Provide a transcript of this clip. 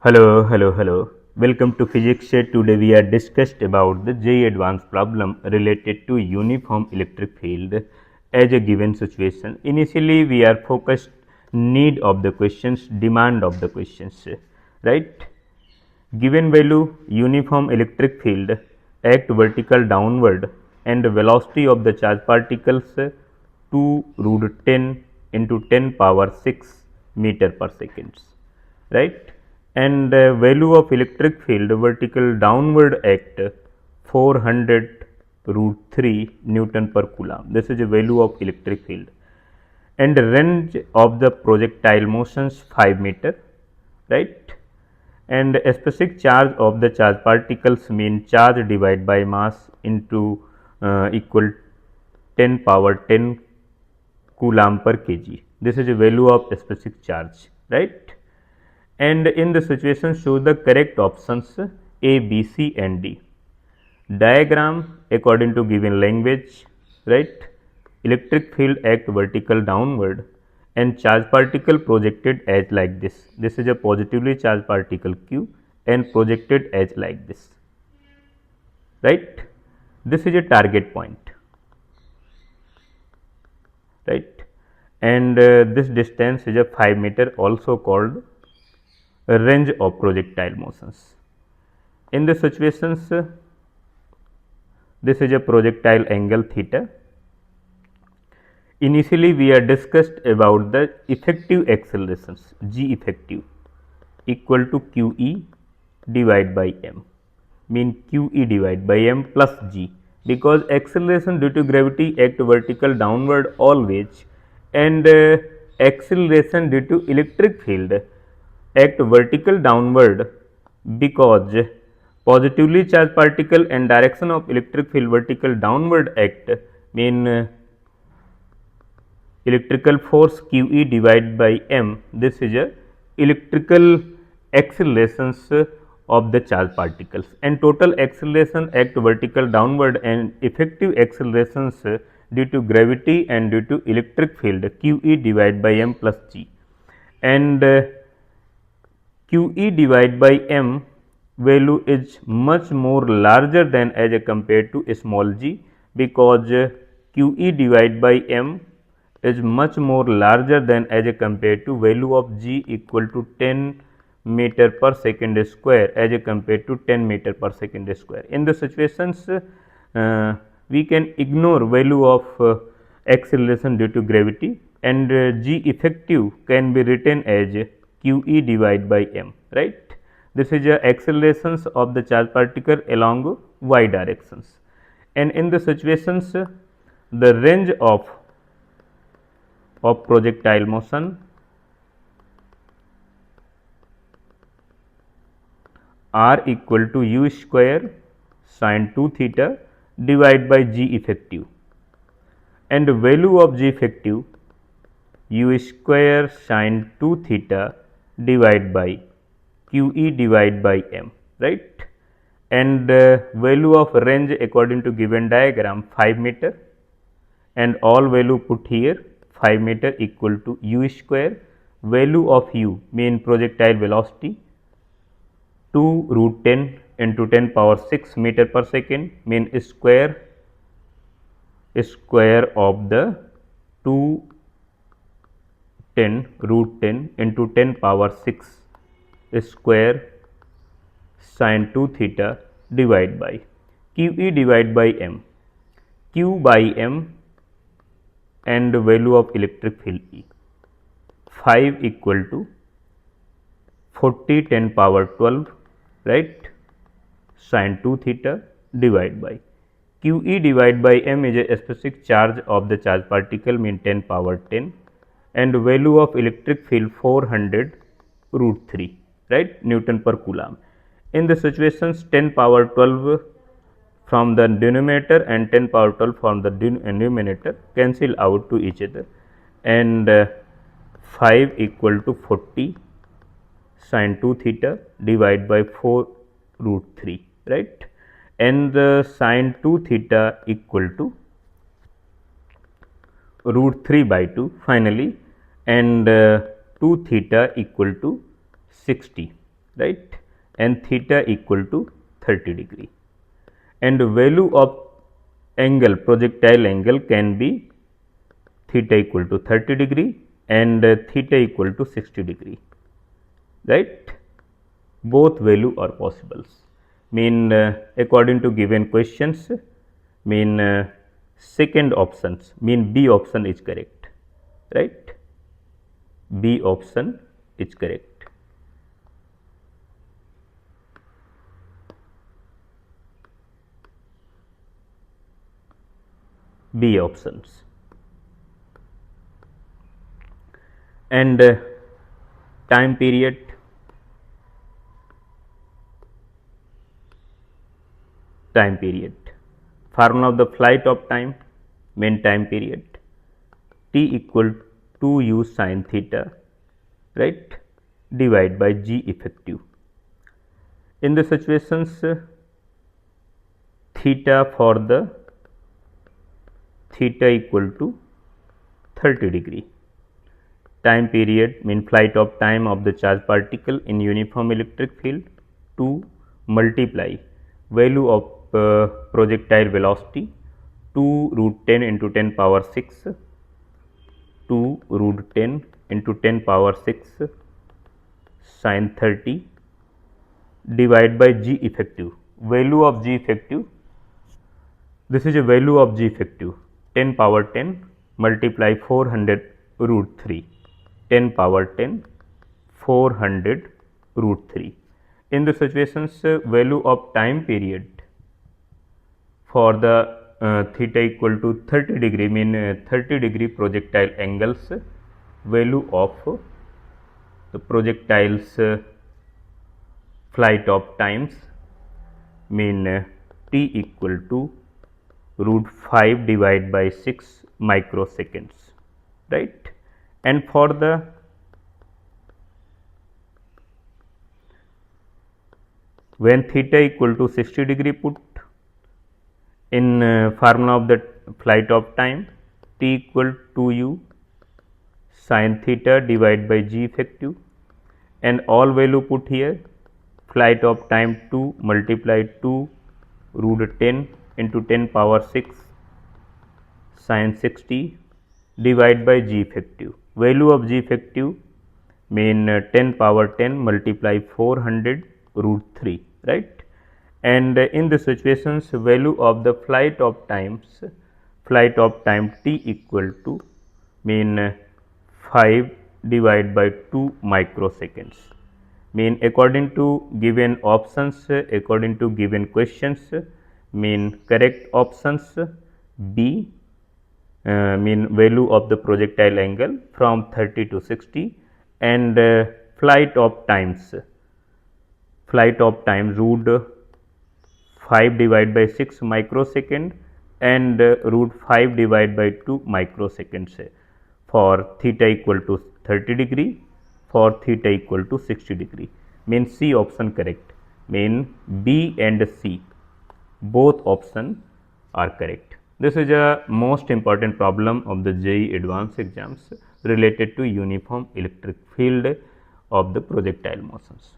Hello. Welcome to Physics. Today we are discussed about the JEE Advanced problem related to uniform electric field as a given situation. Initially, we are focused need of the questions, demand of the questions, right? Given value uniform electric field act vertical downward and velocity of the charged particles 2 root 10 into 10 power 6 meter per second, right? And value of electric field vertical downward act 400 root 3 Newton per Coulomb. This is a value of electric field. And range of the projectile motions 5 meter, right? And a specific charge of the charge particles mean charge divided by mass into equal 10 power 10 Coulomb per kg. This is a value of a specific charge, right? And in the situation show the correct options A, B, C and D. Diagram according to given language, right? Electric field act vertical downward and charge particle projected as like this. This is a positively charged particle Q and projected as like this, right? This is a target point, right? And this distance is a 5 meter, also called range of projectile motions. In the situations, this is a projectile angle theta. Initially, we are discussed about the effective accelerations G effective equal to QE divided by M, mean QE divided by M plus G, because acceleration due to gravity act vertical downward always, and acceleration due to electric field act vertical downward because positively charged particle and direction of electric field vertical downward act mean electrical force QE divided by M. This is a electrical accelerations of the charged particles, and total acceleration act vertical downward and effective accelerations due to gravity and due to electric field QE divided by M plus G, and QE divided by M value is much more larger than as compared to small g, because QE divided by M is much more larger than as compared to value of G equal to 10 meter per second square as compared to 10 meter per second square. In the situations, we can ignore value of acceleration due to gravity, and G effective can be written as QE divided by M, right. This is accelerations of the charged particle along y directions, and in the situations, the range of projectile motion R equal to u square sin 2 theta divided by G effective, and the value of G effective u square sin 2 theta divided by QE divided by M, right. And value of range according to given diagram 5 meter, and all value put here 5 meter equal to u square, value of u mean projectile velocity 2 root 10 into 10 power 6 meter per second, mean square of the 2 10 root 10 into 10 power 6 square sin 2 theta divided by QE divided by M, Q by M and value of electric field E, 5 equal to 40 10 power 12, right, sin 2 theta divided by QE divided by M is a specific charge of the charged particle, mean 10 power 10, and value of electric field 400 root 3, right, Newton per Coulomb. In the situations, 10 power 12 from the denominator and 10 power 12 from the numerator cancel out to each other, and 5 equal to 40 sin 2 theta divided by 4 root 3, right, and the sin 2 theta equal to root 3 by 2 finally, and 2 theta equal to 60, right, and theta equal to 30 degree, and value of angle, projectile angle can be theta equal to 30 degree and theta equal to 60 degree, right. Both value are possible, mean according to given questions, mean second options, mean B option is correct, right. B option is correct. B options. And time period, formula of the flight of time, mean time period, T equal to u sin theta, right, divide by G effective. In the situations, theta for the theta equal to 30 degree, time period mean flight of time of the charged particle in uniform electric field, to multiply value of projectile velocity 2 root 10 into 10 power 6, 2 root 10 into 10 power 6 sin 30 divide by G effective. Value of G effective, this is a value of G effective 10 power 10 multiply 400 root 3, 10 power 10 400 root 3. In the situations, value of time period for the theta equal to 30 degree, mean 30 degree projectile angles, value of the projectiles flight of times, mean T equal to root 5 divided by 6 microseconds, right. And for the when theta equal to 60 degree put in formula of the flight of time, T equal to u sin theta divided by G effective, and all value put here, flight of time 2 multiply 2 root 10 into 10 power 6 sin 60 divide by G effective. Value of G effective mean 10 power 10 multiply 400 root 3, right. And in the situations, value of the flight of time T equal to mean 5 divided by 2 microseconds, mean according to given options, according to given questions, mean correct options B, mean value of the projectile angle from 30 to 60, and flight of times root 5 divided by 6 microsecond and root 5 divided by 2 microseconds for theta equal to 30 degree, for theta equal to 60 degree, means C option correct, mean B and C both option are correct. This is a most important problem of the JEE Advanced exams related to uniform electric field of the projectile motions.